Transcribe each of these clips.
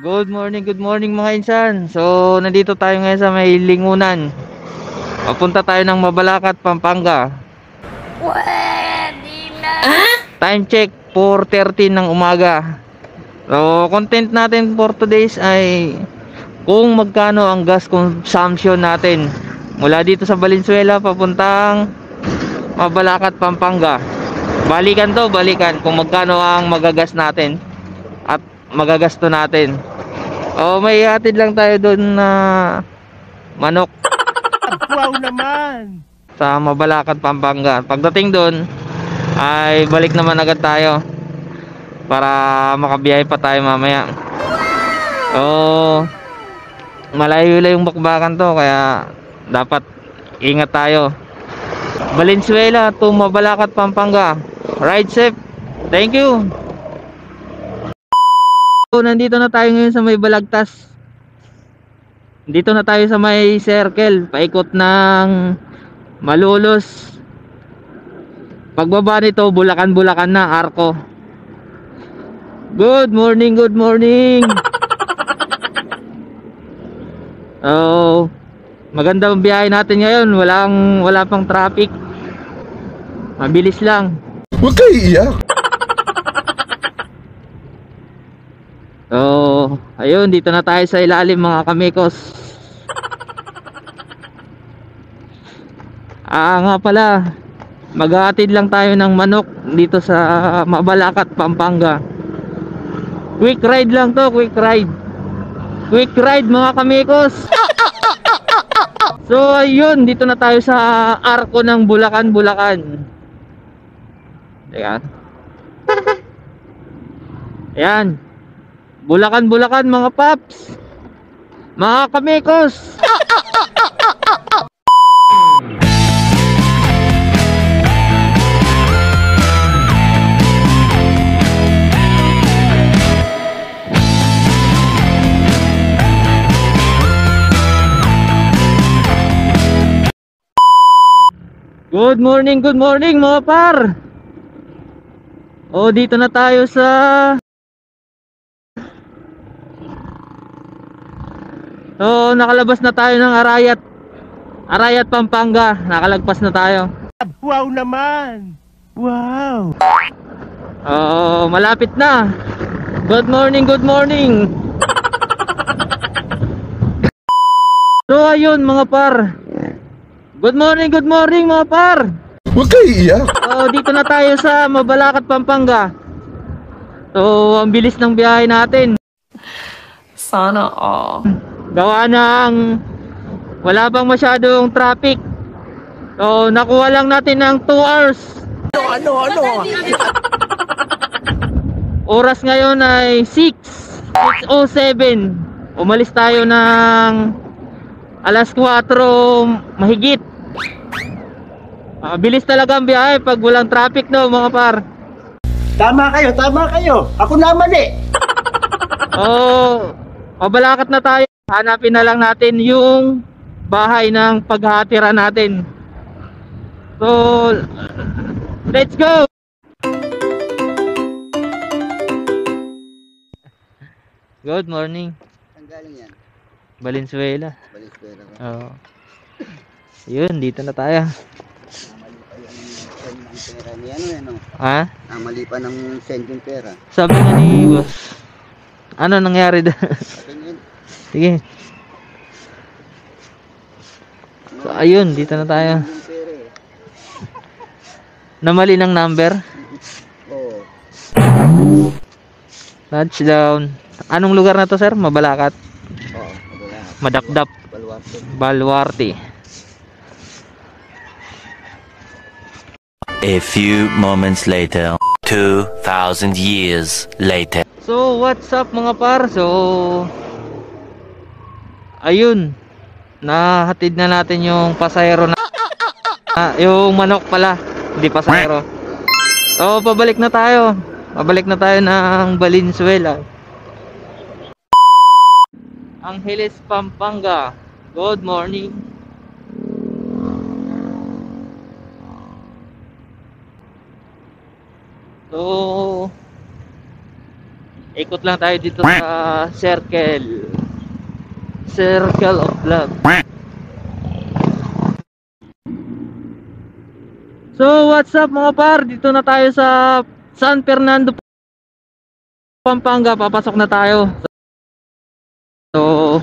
Good morning mga insan. So, nandito tayo ngayon sa may Lingunan. Papunta tayo ng Mabalacat, Pampanga. Pwede na. Time check 4:30 ng umaga. So, content natin for today's ay kung magkano ang gas consumption natin mula dito sa Valenzuela papuntang Mabalacat, Pampanga. Balikan kung magkano ang magagas natin at magagasto natin. May hatid lang tayo doon na manok Wow naman! sa Mabalacat, Pampanga. Pagdating doon ay balik naman agad tayo para makabiyahe pa tayo mamaya. Malayo yung bakbakan to kaya dapat ingat tayo. Valenzuela to Mabalacat, Pampanga. Ride safe. Thank you. So, nandito na tayo ngayon sa may Balagtas. Dito na tayo sa may circle, paikot ng Malolos. Pagbaba nito, Bulacan na, Arco. Good morning, good morning. Magandang biyahe natin ngayon. Wala pang traffic. Mabilis lang. Huwag kayo iiyak! Ayun, dito na tayo sa ilalim mga kamikos. Nga pala, maghahatid lang tayo ng manok dito sa Mabalacat, Pampanga. Quick ride lang to, quick ride. Quick ride mga kamikos. So ayun, dito na tayo sa Arco ng Bulacan. Teka. Ayan. Bulacan mga paps, mga kamikos. Good morning mga par. Dito na tayo sa nakalabas na tayo ng Arayat, Pampanga. Nakalagpas na tayo. Wow naman! Wow! Malapit na. Good morning. So ayun mga par. Good morning mga par. Huwag kayo iiyak! Dito na tayo sa Mabalacat, Pampanga. So ang bilis ng biyahe natin. Sana all. Gawa ng wala bang masyadong traffic. So nakuha lang natin ng 2 hours. Ano? Oras ngayon ay 6:07. Umalis tayo ng alas 4 mahigit. Bilis talaga ang biyahe pag walang traffic, no mga par. Tama kayo! Ako naman eh! Mabalacat na tayo. Hanapin na lang natin yung bahay ng paghatira natin. So, let's go! Good morning. Saan galing yan? Valenzuela. Valenzuela ka. Yun, dito na tayo. Namali pa ng send yung pera. Sabi nga ni boss, ano nangyari doon? Tingin. Sige. So ayun, dito na tayo. Yung pera eh. Namali ng number. Oo. Touchdown. Anong lugar na to, sir? Mabalacat. Oo. Madapdap. Baluarte. Baluarte. A few moments later, 2,000 years later. So what's up mga par? So ayun, nahatid na natin yung pasahero na yung manok pala, hindi pasahero. So pabalik na tayo ng Valenzuela. Angeles, Pampanga. Good morning. So Ikot lang tayo dito sa circle. Circle of Love. So what's up mga par? Dito na tayo sa San Fernando, Pampanga. Papasok na tayo. So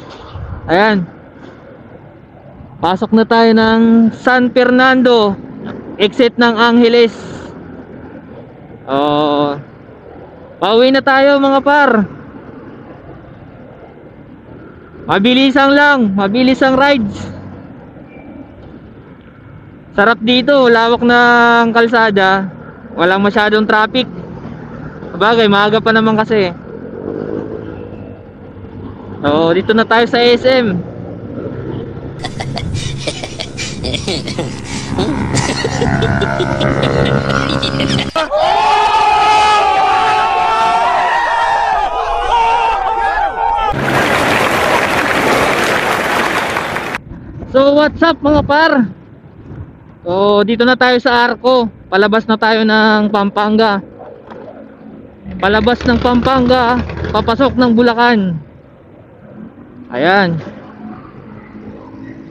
ayan, pasok na tayo ng San Fernando, exit ng Angeles. Pauwi na tayo mga par. Mabilisang lang, mabilisang rides. Sarap dito, lawak ng kalsada, walang masyadong traffic. Sabagay, maaga pa naman kasi. So, dito na tayo sa SM. So, what's up mga par? So, dito na tayo sa Arco. Palabas na tayo ng Pampanga. Palabas ng Pampanga, papasok ng Bulacan. Ayan.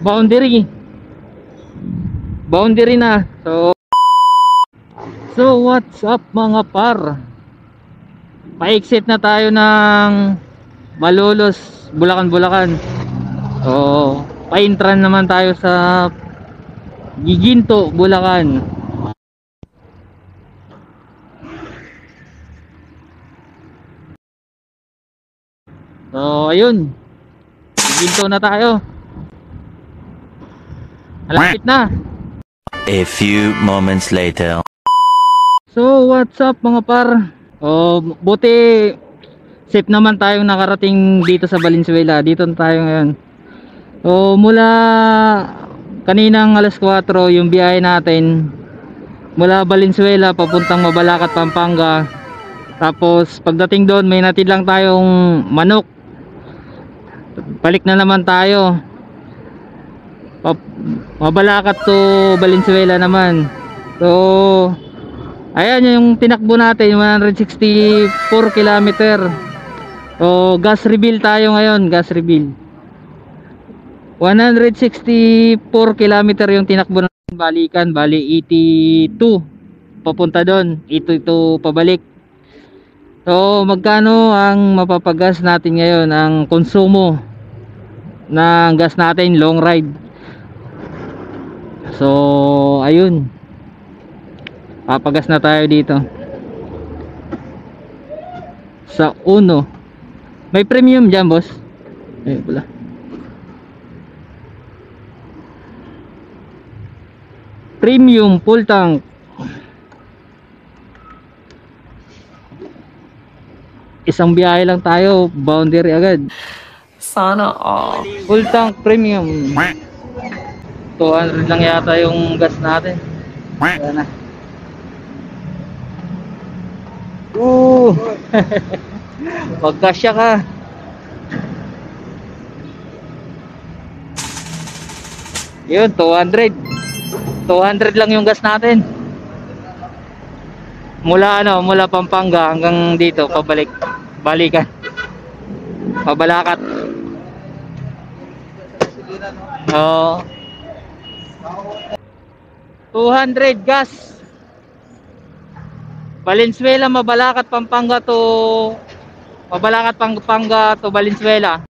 Boundary. Boundary na. So what's up mga par? Pa-exit na tayo ng Malolos, Bulacan. So, pa-intran naman tayo sa Giginto, Bulacan. So, ayun. Giginto na tayo. Malapit na. A few moments later. So, what's up mga par? Buti safe naman tayong nakarating dito sa Valenzuela. Dito na tayo ngayon. So, mula kaninang alas 4 yung biyahe natin mula Valenzuela papuntang Mabalacat, Pampanga. Tapos pagdating doon may natid lang tayong manok. Balik na naman tayo. Mabalacat to Valenzuela naman. So ayan yung tinakbo natin, 164 kilometer. So gas refill tayo ngayon, gas refill. 164 kilometer yung tinakbo natin balikan, bali 82 papunta doon, 82 pabalik. So magkano ang mapapagas natin ngayon, ang konsumo ng gas natin long ride? So ayun, papagas na tayo dito sa Uno. May premium dyan boss. Ayun pala, premium full tank. Isang biyahe lang tayo, boundary agad. Sana all. Full tank premium. 200 lang yata yung gas natin. Ayan na. Pagkasya ka. Yun, 200 lang yung gas natin. Mula mula Pampanga hanggang dito balikan. Mabalacat. Oh. 200 gas. Valenzuela, Mabalacat, Pampanga to Valenzuela.